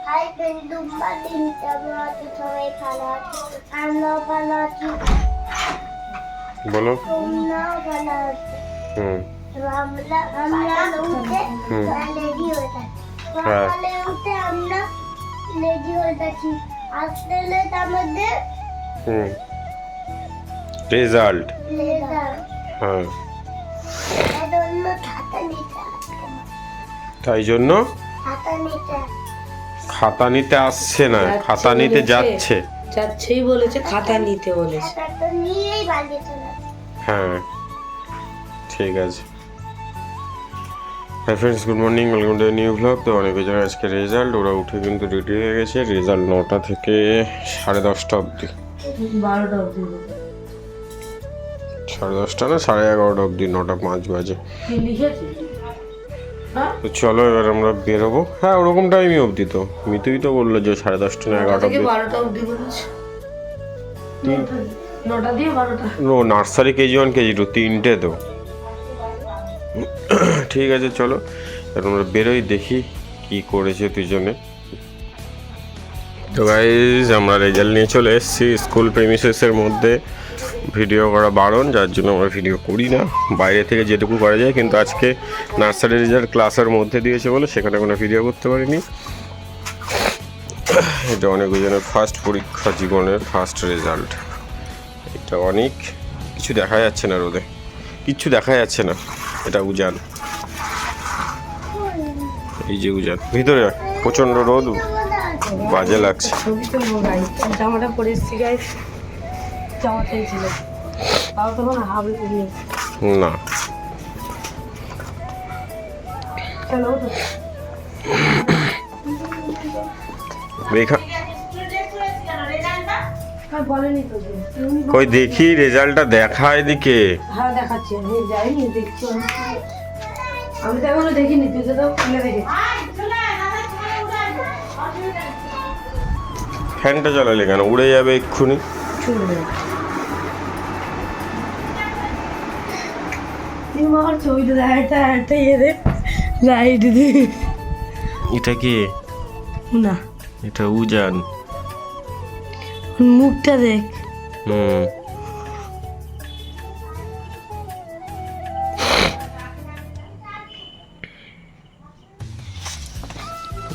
High বন্ধু মাদিন কেমন আছো সবাই ভালো আছো আমরাও ভালো আছি বলো তোমরাও ভালো আছো তো আমরা উঠে রেডি হয়ে যাচ্ছি সকালে উঠে আমরা রেডি হয়ে যাচ্ছি আসলে আমাদের রেজাল্ট হ্যাঁ তাই জন্য খাতা নিতে আসছে না, খাতা নিতে যাচ্ছেই বলেছে, খাতা নিতে বলেছে। হ্যাঁ ঠিক আছে। হ্যাঁ friends, good morning, welcome to new blog. তো অনেক জন আজকে রেজাল্ট, ওরা উঠে কিন্তু রেডি হয়ে গেছে। রেজাল্ট 9টা থেকে 10:30 অবধি, 12টা অবধি, 10:30 না 11:30 অবধি, 9টা 5 বাজে। তো চলো এবার আমরা বেরোবো। হ্যাঁ ওরকম টাইমই অবধি। তো মিতুই তো বললো যে 10:30 না 11টা অবধি, 12টা অবধি বলেছে। 9টা দিয়ে 12টা। ও নার্সারি কেজি 1 কেজি 2 তিনটে তো। ঠিক আছে চলো এবার আমরা বেরোই, দেখি কি করেছে দুজনে। তো গাইজ আমরা রেজাল্ট নিয়ে চলে এসেছি। স্কুল প্রেমিসেসের মধ্যে ভিডিও করা বারণ, যার জন্য আমরা ভিডিও করি না, বাইরে থেকে যেটুকু করা যায়। কিন্তু আজকে নার্সারি রেজাল্ট ক্লাসের মধ্যে দিয়েছে বলে সেখানে কোনো ভিডিও করতে পারিনি। এটা অনেক জনের ফার্স্ট পরীক্ষা, জীবনের ফার্স্ট রেজাল্ট। এটা অনেক কিছু দেখা যাচ্ছে না, রোদে কিচ্ছু দেখা যাচ্ছে না। এটা উজান, এই যে উজান, ভিতরে প্রচণ্ড রোদ, বাজে লাগছে। জামাটা পরে এসেছি গাইস, জামাটাই ছিল তাও তখন হাবি নিয়ে না চলো দেখা বলেনি তো। কই দেখি রেজাল্টটা দেখা এদিকে। হ্যাঁ দেখাচ্ছি, আমি যাইনি, দেখছি। আমি তো এখনো দেখিনি, তুই তো খুলে দেখেছি। ফ্যানটা চালালে কেন, উড়ে যাবে এক্ষুনি। আমার ছবিটা দেখা, একটা ইয়ে দে, লাইট দে। এটা কি? না এটা উজান, মুখটা দেখ।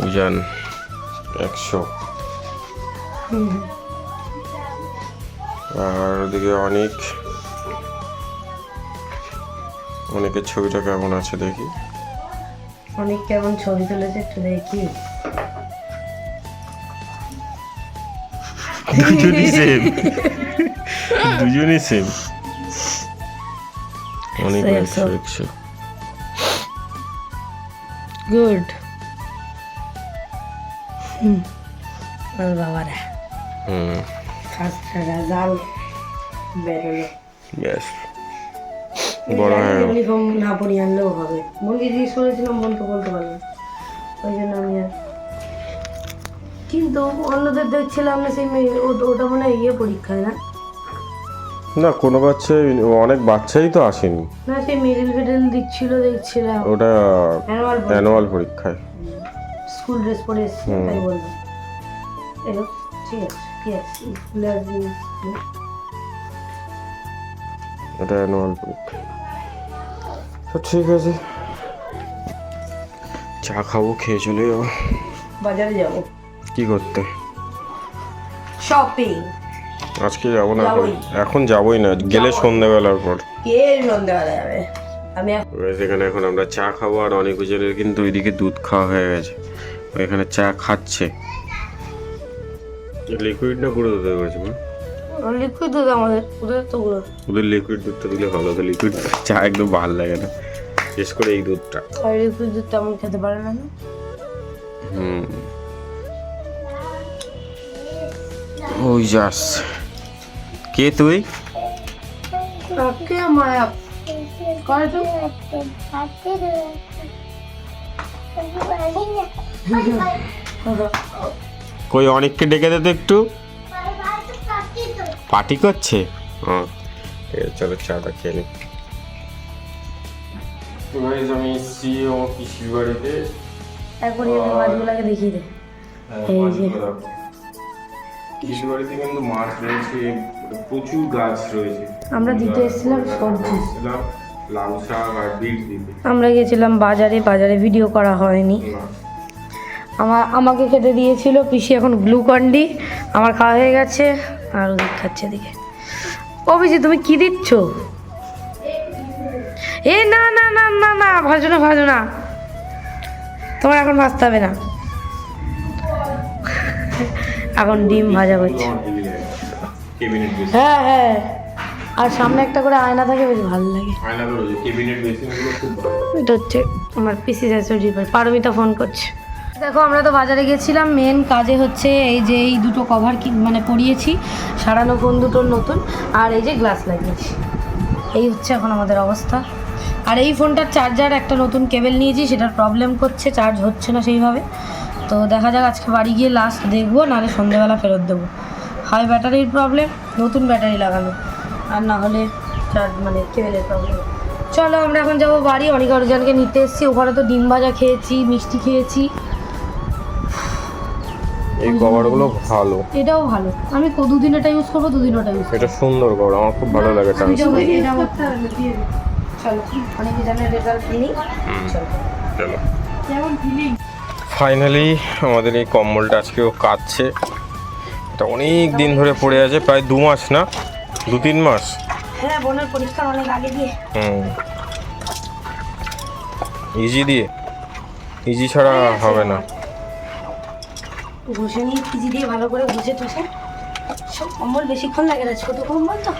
উজান 100। আর ওদিকে অনেকের ছবিটা কেমন আছে দেখি। অনেক কেমন ছবি তুলেছে একটু দেখি। দুজনই সেম অনেক 100। গুড। আর বাবারা ফার্স্ট রেজাল্ট বেরোলো। ব্যাস বড় ইউনিফর্ম না পরিয়ে আনলেও হবে। বোনকে জিজ্ঞেস করেছিলাম, বোন তো বলতে পারলো, ওই জন্য আমি আর। কিন্তু অন্যদের দেখছিলাম না, সেই ওটা মনে হয় ইয়ে পরীক্ষায় না, না কোনো বাচ্চা, অনেক বাচ্চাই তো আসেনি না সেই মিডিল ফিডেল দিচ্ছিল দেখছিলাম, ওটা অ্যানুয়াল পরীক্ষায় স্কুল ড্রেস পরে এসেছে তাই বললো। ঠিক আছে ঠিক আছে, এটা অ্যানুয়াল পরীক্ষা। তো ঠিক আছে, চা খাবো, খেয়ে চলে যাবো। বাজারে যাবো কি করতে? শপিং। আজকে যাবো না, এখন যাবোই না, গেলে সন্ধ্যাবেলার পর। কে সন্ধ্যাবেলা যাবে? আমি এখানে এখন আমরা চা খাবো। আর অনেক জনের কিন্তু ওইদিকে দুধ খাওয়া হয়ে গেছে, এখানে চা খাচ্ছে। লিকুইড না গুঁড়ো দুধ করেছে? লিকুইড দুধ আমাদের, ওদের তো গুঁড়ো। ওদের লিকুইড দুধটা দিলে ভালো হতো, লিকুইড চা একদম ভালো লাগে না, বিশেষ করে এই দুধটা। আর লিকুইড দুধ তেমন খেতে পারে না। ওই যাস, কে তুই? কে মায়া করে তো? কই অনেককে ডেকে দে তো একটু, পার্টি করছে। চলো চাটা খেয়ে নি। আমি এসেছি আমার পিসির বাড়িতে। এখনই আমি মাছগুলোকে দেখিয়ে দে। এই যে পিসির বাড়িতে কিন্তু মাছ রয়েছে, প্রচুর গাছ রয়েছে। আমরা দিতে এসেছিলাম সবজি, লাউ শাক আর বিট দিতে। আমরা গেছিলাম বাজারে ভিডিও করা হয়নি। আমাকে খেতে দিয়েছিল পিসি, এখন গ্লুকন্ডি আমার খাওয়া হয়ে গেছে আর ওদিক খাচ্ছে দিকে। ও পিসি তুমি কি দিচ্ছ? এ না না না না না, ভাজো না, তোমার এখন ভাজতে হবে না, এখন ডিম ভাজা হচ্ছে। হ্যাঁ হ্যাঁ, আর সামনে একটা করে আয়না থাকে, বেশ ভালো লাগে। এটা হচ্ছে আমার পিসি শাশুড়ি, পারমিতা ফোন করছে। দেখো আমরা তো বাজারে গেছিলাম, মেন কাজে হচ্ছে এই যে এই দুটো কভার মানে পরিয়েছি, সারানো ফোন দুটোর নতুন, আর এই যে গ্লাস লাগিয়েছি। এই হচ্ছে এখন আমাদের অবস্থা। আর এই ফোনটার চার্জার একটা নতুন কেবেল নিয়েছি, সেটার প্রবলেম করছে, চার্জ হচ্ছে না সেইভাবে। তো দেখা যাক, আজকে বাড়ি গিয়ে লাস্ট দেখবো, নাহলে সন্ধ্যেবেলা ফেরত দেবো। হয় ব্যাটারির প্রবলেম, নতুন ব্যাটারি লাগানো, আর না হলে চার্জ মানে কেবেলের প্রবলেম। চলো আমরা এখন যাবো বাড়ি, অনিকা অরিজানকে নিতে এসেছি। ওখানে তো ডিম ভাজা খেয়েছি, মিষ্টি খেয়েছি। এই কভারগুলো ভালো, এটাও ভালো। আমি দুদিন এটা ইউজ করবো, দুদিন ওটা ইউজ করবো। এটা সুন্দর কভার, আমার খুব ভালো লাগে। চলো অনেক জানের রেজাল্ট নিই। চলো ফাইনালি আমাদের এই কম্বলটা আজকেও কাটছে। এটা অনেক দিন ধরে পড়ে আছে, প্রায় 2 মাস না 2-3 মাস। হ্যাঁ, বোনের পরীক্ষার অনেক আগে দিয়ে। ইজি ছাড়া হবে না। ঘষে নিয়ে ইজি দিয়ে ভালো করে ঘষে টুষে। সব কম্বল বেশিক্ষণ লাগে না, ছোট কম্বল তো।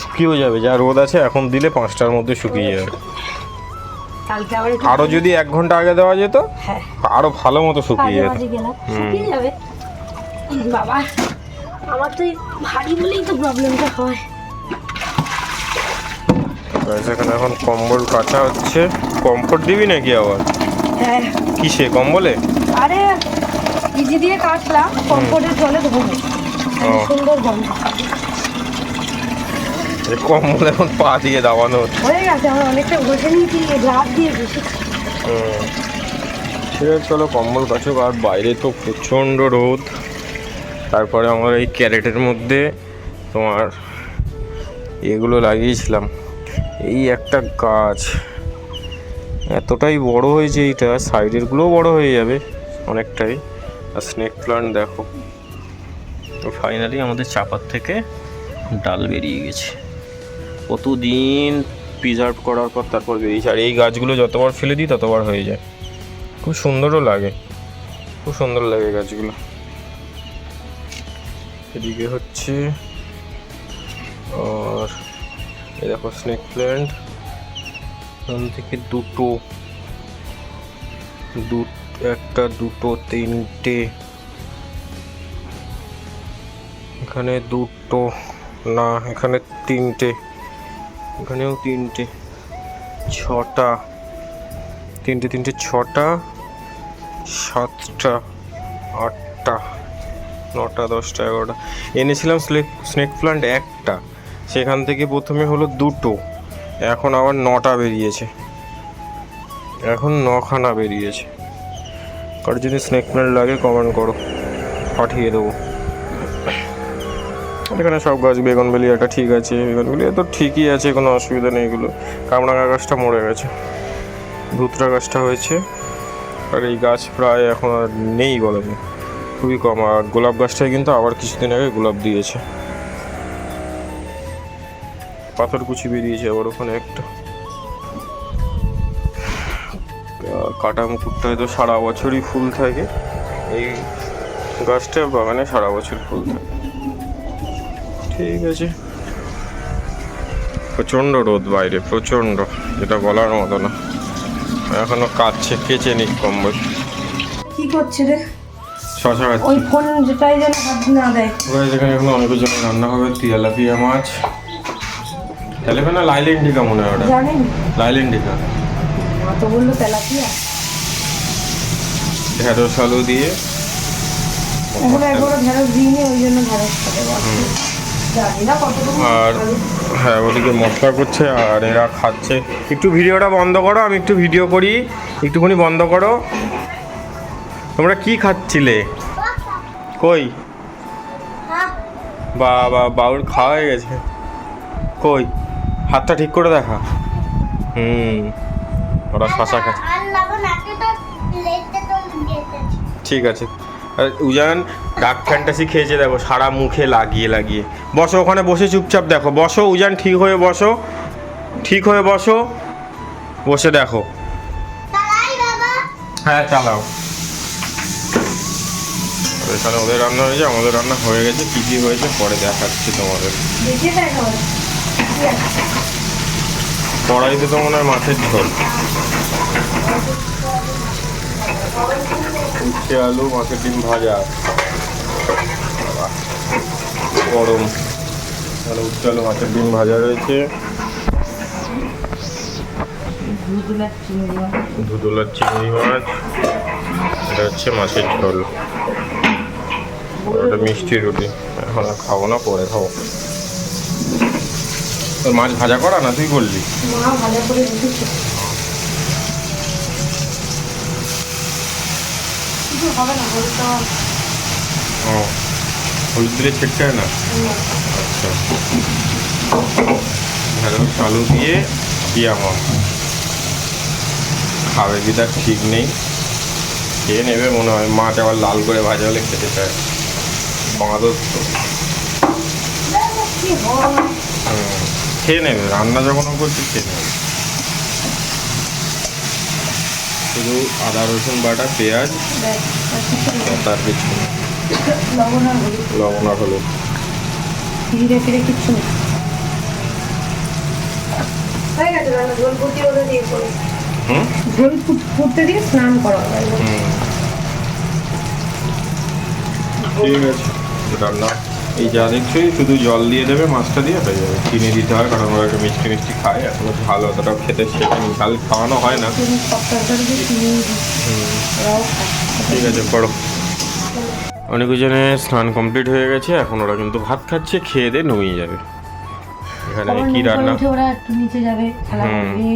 শুকিয়েও যাবে, যা রোদ আছে এখন দিলে 5টার মধ্যে শুকিয়ে যাবে। কালকে আবার আরো যদি 1 ঘন্টা আগে দেওয়া যেত, হ্যাঁ আরো ভালো মতো শুকিয়ে যেত। শুকিয়ে যাবে। বাবা, আমার তো ভারী বলেই তো প্রবলেমটা হয়। এখানে এখন কম্বল কাটা হচ্ছে। কমফোর্ট দিবি নাকি আবার? হ্যাঁ। কিসে, কম্বলে? আরে ইজি দিয়ে কাটলাম, কমফোর্টের জলে ধোবো। সুন্দর গন্ধ। কম্বল এখন পা দিয়ে দাবানো হয়ে গেছে, আমরা অনেকটা ঘষে নিয়েছি, গ্লাস দিয়ে ঘষে। ঠিক আছে, চলো কম্বল কাচুক। আর বাইরে তো প্রচণ্ড রোদ। তারপরে আমার এই ক্যারেটের মধ্যে তোমার এগুলো লাগিয়েছিলাম। এই একটা গাছ এতটাই বড় হয়েছে, এইটা সাইডেরগুলোও বড় হয়ে যাবে অনেকটাই। আর স্নেক প্লান্ট দেখো, তো ফাইনালি আমাদের চাপার থেকে ডাল বেরিয়ে গেছে। কতদিন প্রিজার্ভ করার পর তারপর বেরিয়েছে। আর এই গাছগুলো যতবার ফেলে দিই ততবার হয়ে যায়। খুব সুন্দরও লাগে, খুব সুন্দর লাগে গাছগুলো। এদিকে হচ্ছে আর এই দেখো স্নেক প্ল্যান্ট, এখান থেকে একটা দুটো তিনটে, এখানে দুটো না, এখানে তিনটে, এখানেও তিনটে, 6টা, তিনটে 6টা, 7টা, 8টা, 9টা, 10টা, 11টা। এনেছিলাম স্নেক প্লান্ট একটা, সেখান থেকে প্রথমে হলো 2টো, এখন আবার 9টা বেরিয়েছে, এখন 9খানা বেরিয়েছে। কারো যদি স্নেক প্লান্ট লাগে কমেন্ট করো, পাঠিয়ে দেবো। এখানে সব গাছ, বেগুনবেলিয়াটা ঠিক আছে, বেগুনবেলিয়া তো ঠিকই আছে, কোনো অসুবিধা নেই। এগুলো কামরাঙা গাছটা মরে গেছে, ধুতরা গাছটা হয়েছে। আর এই গাছ প্রায় এখন আর নেই বলা যায়, খুবই কম। আর গোলাপ গাছটাই কিন্তু আবার কিছুদিন আগে গোলাপ দিয়েছে। পাথরকুচি বেরিয়েছে আবার ওখানে একটা। কাটা মুকুটটা হয়তো সারা বছরই ফুল থাকে, এই গাছটা বাগানে সারা বছর ফুল থাকে। ঠিক আছে, প্রচণ্ড রোদ বাইরে, প্রচণ্ড, যেটা বলার মতো না। এখনো কাটছে, কেচে নিক কম্বল। কি করছে রে? শশা খাচ্ছে। ওই ফোন যেটাই যেন হাত না দেয়। এখানে এখন অনেকের জন্য রান্না হবে তেলাপিয়া মাছ। তেলাপিয়া না লাইলেন্ডিকা মনে হয় ওটা, জানেন লাইলেন্ডিকা। তো বললো তেলাপিয়া। ঢেঁড়স আলু দিয়ে, এখন একবার ঢেঁড়স দিইনি, ওই জন্য ঢেঁড়স খাতে জানি না কতটুকু। আর হ্যাঁ, ওদিকে মশলা করছে আর এরা খাচ্ছে। একটু ভিডিওটা বন্ধ করো, আমি একটু ভিডিও করি, একটুখানি বন্ধ করো। তোমরা কি খাচ্ছিলে? কই বাবা, বাবুর খাওয়া হয়ে গেছে। কই হাতটা ঠিক করে দেখা। ওরা শশা খাচ্ছে। ঠিক আছে। আর উজান ডার্ক ফ্যান্টাসি খেয়েছে দেখো, সারা মুখে লাগিয়ে লাগিয়ে। বসো ওখানে, বসে চুপচাপ দেখো। বসো উজান, ঠিক হয়ে বসো, ঠিক হয়ে বসো, বসে দেখো। হ্যাঁ চালাও। এখানে ওদের রান্না হয়েছে, আমাদের রান্না হয়ে গেছে। কী কী হয়েছে পরে দেখাচ্ছি তোমাদের। কড়াইতে তো মনে হয় মাছের ঝোল, উচ্ছে আলু মাছের ডিম ভাজা, গরম তাহলে উচ্ছে আলু মাছের ডিম ভাজা রয়েছে, ধুদুলার চিংড়ি মাছ, এটা হচ্ছে মাছের ঝোল, ওটা মিষ্টি রুটি। এখন আর খাবো না, পরে খাবো। তোর মাছ ভাজা করা না, তুই বললি? ও হলুদ দিলে ছিটকায় না? আচ্ছা, ঢেঁড়স আলু দিয়ে পিয়ামা খাবে কি তার ঠিক নেই, খেয়ে নেবে মনে হয়। মাছ আবার লাল করে ভাজা হলে খেতে চায়। বাঁদর তো খেয়ে নেবে, রান্না যখন করছি খেয়ে নেবে। শুধু আদা রসুন বাটা, পেঁয়াজ, তার কিছু লবণ আর হলুদ। কিচ্ছু নেই। ঝোল ফুটতে দিয়ে স্নান করা। ঠিক আছে, রান্না এই যা দেখছোই, শুধু জল দিয়ে দেবে, মাছটা দিয়ে হয়ে যাবে। চিনি দিতে হয় কারণ ওরা একটু মিষ্টি মিষ্টি খায়, এখনো ঝাল অতটাও খেতে শেখেনি, ঝাল খাওয়ানো হয় না। ঠিক আছে করো। অনেকজনে স্নান কমপ্লিট হয়ে গেছে, এখন ওরা কিন্তু ভাত খাচ্ছে, খেয়ে দিয়ে নুয়ে যাবে। এখানে কি রান্না? ওরা একটু নিচে যাবে, খেলা করবে,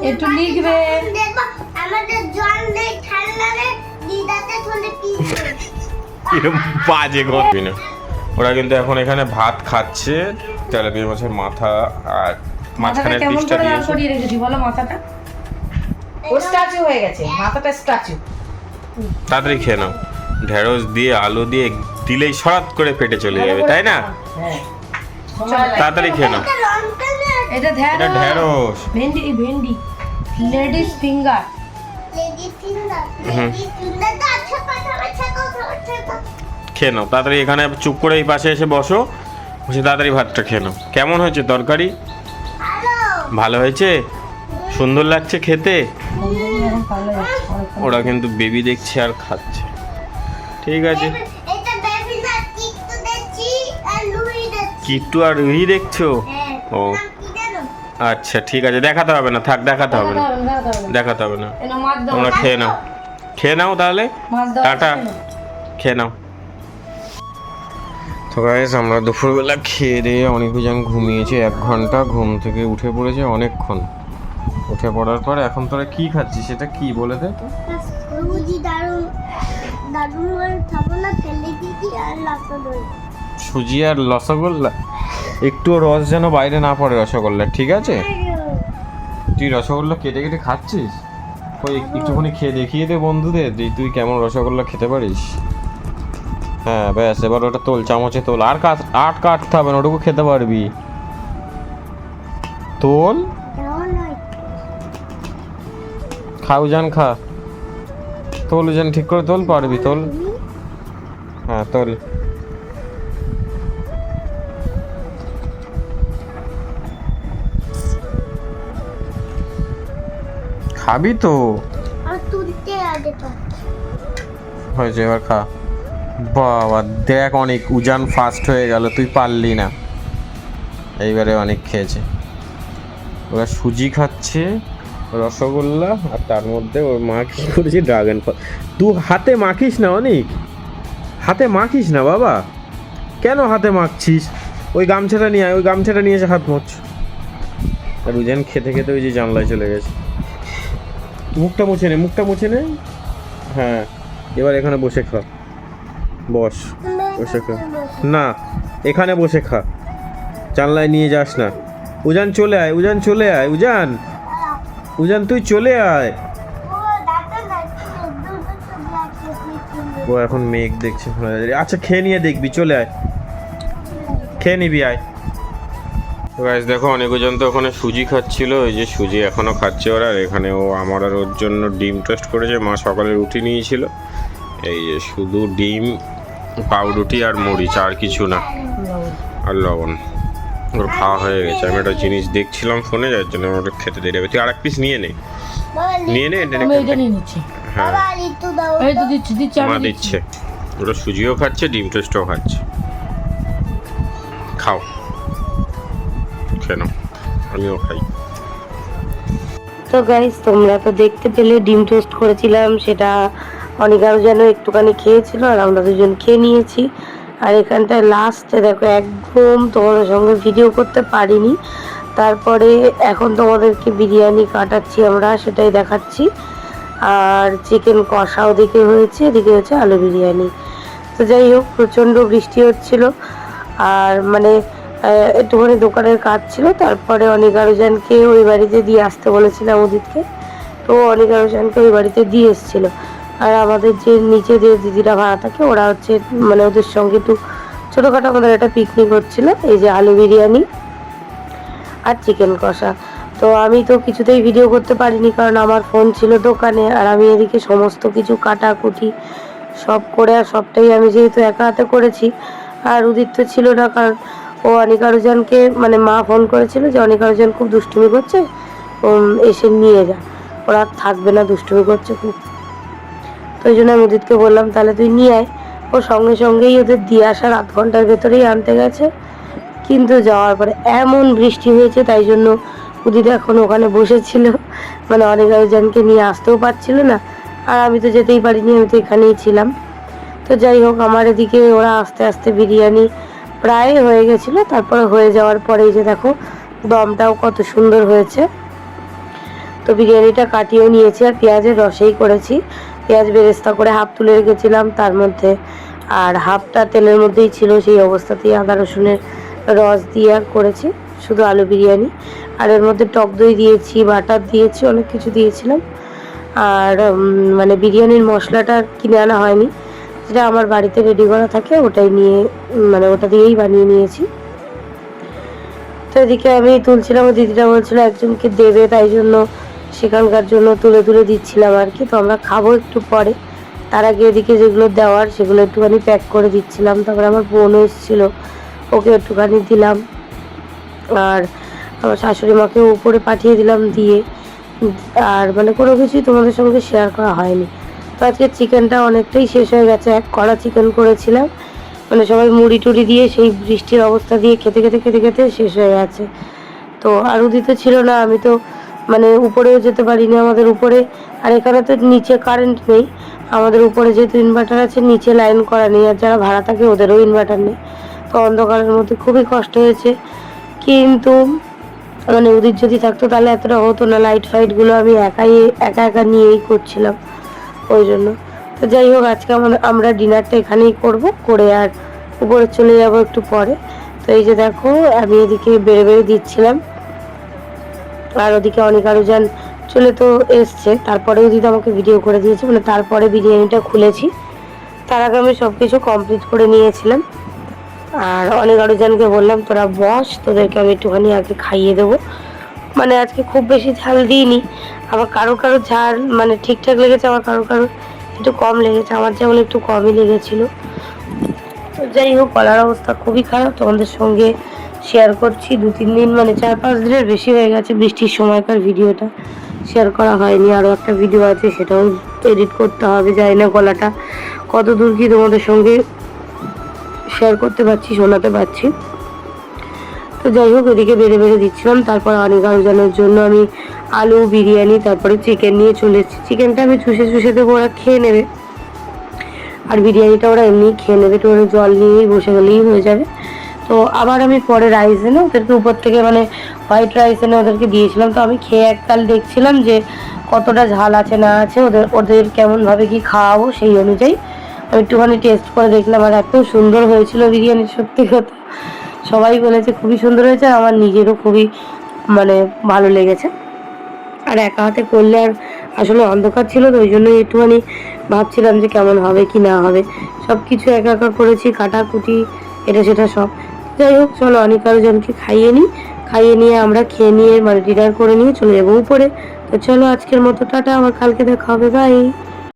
একটু লিখবে। এরকম বাজে করবি না। ওরা কিন্তু এখন এখানে ভাত খাচ্ছে, তেলাপিয়া মাছের মাথা আর মাঝখানের পিসটা দিয়েছে। সরিয়ে রেখেছি বলো, মাথাটা ও স্ট্যাচু হয়ে গেছে, মাথাটা স্ট্যাচু। তাড়াতাড়ি খেয়ে নাও। ঢেঁড়স দিয়ে আলু দিয়ে দিলেই সরাত করে পেটে চলে যাবে, তাই না? তাড়াতাড়ি খেয়ে নাও। এটা ঢেঁড়স, ভেন্ডি, ভেন্ডি লেডিস ফিঙ্গার। খেয়ে নাও তাড়াতাড়ি। এখানে চুপ করে এই পাশে এসে বসো, বসে তাড়াতাড়ি ভাতটা খেয়ে নাও। কেমন হয়েছে তরকারি? ভালো হয়েছে? সুন্দর লাগছে খেতে? ওরা কিন্তু বেবি দেখছে আর খাচ্ছে। ঠিক আছে, কিট্টু আর রুহি দেখছো? ও আচ্ছা ঠিক আছে, দেখাতে হবে না, থাক দেখাতে হবে না, দেখাতে হবে না। তোমরা খেয়ে নাও, খেয়ে নাও তাহলে, টাটা, খেয়ে নাও। তো গাইস আমরা দুপুরবেলা খেয়ে দিয়ে অনেকজন ঘুমিয়েছে, 1 ঘন্টা ঘুম থেকে উঠে পড়েছে অনেকক্ষণ। উঠে পড়ার পর এখন তোরা কি খাচ্ছিস, সেটা কি বলে দে তো? সুজি আর রসগোল্লা, একটু রস যেন বাইরে না পড়ে রসগোল্লা, ঠিক আছে? তুই রসগোল্লা কেটে কেটে খাচ্ছিস? ওই একটুখানি খেয়ে দেখিয়ে দে বন্ধুদের যে তুই কেমন রসগোল্লা খেতে পারিস। হ্যাঁ ব্যাস, এবার ওটা তোল, চামচে তোল, আর কাটতে হবে না, ওটুকু খেতে পারবি। তোল, খা উজান, খা, তোল উজান, ঠিক করে তোল, পারবি তোল। হ্যাঁ তোল। খাবি তো? হয়েছে, এবার খা। বাবা দেখ, অনেক উজান ফাস্ট হয়ে গেল, তুই পারলি না। এইবারে অনেক খেয়েছে। ওরা সুজি খাচ্ছে, রসগোল্লা, আর তার মধ্যে ওর মা কি করেছে, ড্রাগন ফল। তুই হাতে মাখিস না অনেক, হাতে মাখিস না বাবা, কেন হাতে মাখছিস? ওই গামছাটা নিয়ে আয়, ওই গামছাটা নিয়ে এসে হাত মোছ। আর উজান খেতে খেতে ওই যে জানলায় চলে গেছে। মুখটা মুছে নে, মুখটা মুছে নে। হ্যাঁ এবার এখানে বসে খা, বস, বসে খা। না এখানে বসে খা, জানলায় নিয়ে যাস না। উজান চলে আয়, উজান চলে আয়, উজান, উজান তুই চলে আয়। ও এখন মেঘ দেখছে। আচ্ছা খেয়ে নিয়ে দেখবি, চলে আয়, খেয়ে নিবি, আয়। তো গাইস দেখো অনেক ওজন তো ওখানে সুজি খাচ্ছিল, এই যে সুজি এখনো খাচ্ছে ওরা। আর এখানে ও আমার আর ওর জন্য ডিম টোস্ট করেছে, মা সকালে রুটি নিয়েছিল। এই যে শুধু ডিম, পাউরুটি আর মরিচ, আর কিছু না, আর লবণ। ওর খাওয়া হয়ে গেছে। আমি একটা জিনিস দেখছিলাম ফোনে, যার জন্য আমার খেতে দেরি হবে। তুই আর এক পিস নিয়ে নে, নিয়ে নে। আমি এটা নিয়ে নিচ্ছি। হ্যাঁ এই তো দিচ্ছি, মা দিচ্ছে। ওরা সুজিও খাচ্ছে, ডিম টোস্টও খাচ্ছে। খাও, কেন আমিও খাই। তো গাইস তোমরা তো দেখতে পেলে ডিম টোস্ট করেছিলাম, সেটা অনেকারও যেন একটুখানি খেয়েছিল আর আমরা দুজন খেয়ে নিয়েছি। আর এখানটায় লাস্টে দেখো একদম তোমাদের সঙ্গে ভিডিও করতে পারিনি, তারপরে এখন তোমাদেরকে বিরিয়ানি কাটাচ্ছি আমরা, সেটাই দেখাচ্ছি। আর চিকেন কষা ওদিকে হয়েছে, এদিকে হচ্ছে আলু বিরিয়ানি। তো যাই হোক প্রচণ্ড বৃষ্টি হচ্ছিল, আর মানে একটুখানি দোকানের কাজ ছিল। তারপরে অনিকারুজানকে ওই বাড়িতে দিয়ে আসতে বলেছিলাম উদিতকে, তো অনিকারুজানকে ওই বাড়িতে দিয়ে এসেছিলো। আর আমাদের যে নিচে যে দিদিরা ভাড়া থাকে ওরা হচ্ছে মানে ওদের সঙ্গে একটু ছোটোখাটো আমাদের একটা পিকনিক হচ্ছিলো। এই যে আলু বিরিয়ানি আর চিকেন কষা। তো আমি তো কিছুতেই ভিডিও করতে পারিনি, কারণ আমার ফোন ছিল দোকানে, আর আমি এদিকে সমস্ত কিছু কাটাকুটি সব করে, আর সবটাই আমি যেহেতু একা হাতে করেছি। আর উদিত তো ছিল না, কারণ ও অনিকারুজানকে মানে মা ফোন করেছিল যে অনিকারুজান খুব দুষ্টুমি করছে, এসে নিয়ে যা, ওরা থাকবে না, দুষ্টুমি করছে খুব। তো ওই জন্য আমি উদিতকে বললাম তাহলে তুই নিয়ে আয়। ও সঙ্গে সঙ্গেই ওদের দিয়ে আসার আধ ঘন্টার ভেতরেই আনতে গেছে। কিন্তু যাওয়ার পরে এমন বৃষ্টি হয়েছে, তাই জন্য উদিত এখন ওখানে বসেছিল, মানে অনিকারুজানকে নিয়ে আসতেও পারছিল না। আর আমি তো যেতেই পারিনি, আমি তো এখানেই ছিলাম। তো যাই হোক আমার এদিকে ওরা আস্তে আস্তে বিরিয়ানি প্রায় হয়ে গেছিলো। তারপরে হয়ে যাওয়ার পরে যে দেখো দমটাও কত সুন্দর হয়েছে। তো বিরিয়ানিটা কাটিয়েও নিয়েছি, আর পেঁয়াজের রসেই করেছি। পেঁয়াজ বেরেস্তা করে হাফ তুলে রেখেছিলাম তার মধ্যে, আর হাফটা তেলের মধ্যেই ছিল, সেই অবস্থাতেই আদা রসুনের রস দিয়ে করেছি শুধু আলু বিরিয়ানি। আর এর মধ্যে টক দই দিয়েছি, বাটার দিয়েছি, অনেক কিছু দিয়েছিলাম। আর মানে বিরিয়ানির মশলাটা কিনে আনা হয়নি, যেটা আমার বাড়িতে রেডি করা থাকে ওটাই নিয়ে মানে ওটা দিয়েই বানিয়ে নিয়েছি। তো এদিকে আমি তুলছিলাম, দিদিটা বলছিল একজনকে দেবে, তাই জন্য সেখানকার জন্য তুলে তুলে দিচ্ছিলাম আর কি। তো আমরা খাবো একটু পরে, তার আগে এদিকে যেগুলো দেওয়ার সেগুলো একটুখানি প্যাক করে দিচ্ছিলাম। তারপরে আমার বোনও এসেছিলো, ওকে একটুখানি দিলাম। আর আমার শাশুড়ি মাকে উপরে পাঠিয়ে দিলাম দিয়ে। আর মানে কোনো কিছুই তোমাদের সঙ্গে শেয়ার করা হয়নি। তো আজকে চিকেনটা অনেকটাই শেষ হয়ে গেছে, এক কড়া চিকেন করেছিলাম, মানে সবাই মুড়ি টুড়ি দিয়ে সেই বৃষ্টির অবস্থা দিয়ে খেতে খেতে খেতে খেতে শেষ হয়ে গেছে। তো আর উদিত ছিল না, আমি তো মানে উপরেও যেতে পারিনি আমাদের উপরে। আর এখানে তো নিচে কারেন্ট নেই, আমাদের উপরে যেহেতু ইনভার্টার আছে, নিচে লাইন করা নেই, আর যারা ভাড়া থাকে ওদেরও ইনভার্টার নেই। তো অন্ধকারের মধ্যে খুবই কষ্ট হয়েছে। কিন্তু মানে উদিত যদি থাকতো তাহলে এতটা হতো না, লাইট ফাইটগুলো আমি একা একা নিয়েই করছিলাম ওই জন্য। তো যাই হোক আজকে আমরা ডিনারটা এখানেই করব, করে আর উপরে চলে যাব একটু পরে। তো এই যে দেখো আমি এদিকে বেড়ে বেড়ে দিচ্ছিলাম, আর ওদিকে অনিকারুজান চলে তো এসছে, তারপরে উদিত আমাকে ভিডিও করে দিয়েছে, মানে তারপরে বিরিয়ানিটা খুলেছি। তার আগে আমি সব কিছু কমপ্লিট করে নিয়েছিলাম। আর অনিকারুজানকে বললাম তোরা বস, তোদেরকে আমি একটুখানি আগে খাইয়ে দেবো। মানে আজকে খুব বেশি ঝাল দিইনি, আবার কারো কারো ঝাল মানে ঠিকঠাক লেগেছে, আবার কারো কারো একটু কম লেগেছে, আমার যেমন একটু কমই লেগেছিলো। তো যাই হোক গলার অবস্থা খুবই খারাপ, তোমাদের সঙ্গে শেয়ার করছি। 2-3 দিন মানে 4-5 দিনের বেশি হয়ে গেছে বৃষ্টির সময়কার ভিডিওটা শেয়ার করা হয়নি। আরও একটা ভিডিও আছে, সেটাও এডিট করতে হবে, জানি না গলাটা কত দূর কি তোমাদের সঙ্গে শেয়ার করতে পারছি, শোনাতে পারছি। তো যাই হোক এদিকে বেড়ে বেড়ে দিচ্ছিলাম। তারপর অনিকারুজানের জন্য আমি আলু বিরিয়ানি তারপরে চিকেন নিয়ে চলে এসেছি। চিকেনটা আমি চুষে চুষে দেবো, ওরা খেয়ে নেবে, আর বিরিয়ানিটা ওরা এমনি খেয়ে নেবে, একটু জল নিয়েই বসে গেলেই হয়ে যাবে। তো আবার আমি পরে রাইস এনে ওদেরকে উপর থেকে মানে হোয়াইট রাইস এনে ওদেরকে দিয়েছিলাম। তো আমি খেয়ে এককাল দেখছিলাম যে কতটা ঝাল আছে না আছে, ওদের কেমনভাবে কি খাওয়াবো সেই অনুযায়ী আমি একটুখানি টেস্ট করে দেখলাম। আর এত সুন্দর হয়েছিল বিরিয়ানি, সত্যি কথা সবাই বলেছে খুবই সুন্দর হয়েছে, আর আমার নিজেরও খুবই মানে ভালো লেগেছে। আর একা হাতে করলে আর আসলে অন্ধকার ছিল তো ওই জন্যই একটুখানি ভাবছিলাম যে কেমন হবে কি না হবে। সব কিছু একা একা করেছি, কাটাকুটি এটা সেটা সব। যাই হোক চলো অনেক আরও জনকে খাইয়ে নিই, খাইয়ে নিয়ে আমরা খেয়ে নিয়ে মানে ডিনার করে নিয়ে চলে যাবো উপরে। তো চলো আজকের মতো টাটা, আবার কালকে দেখা হবে, বাই।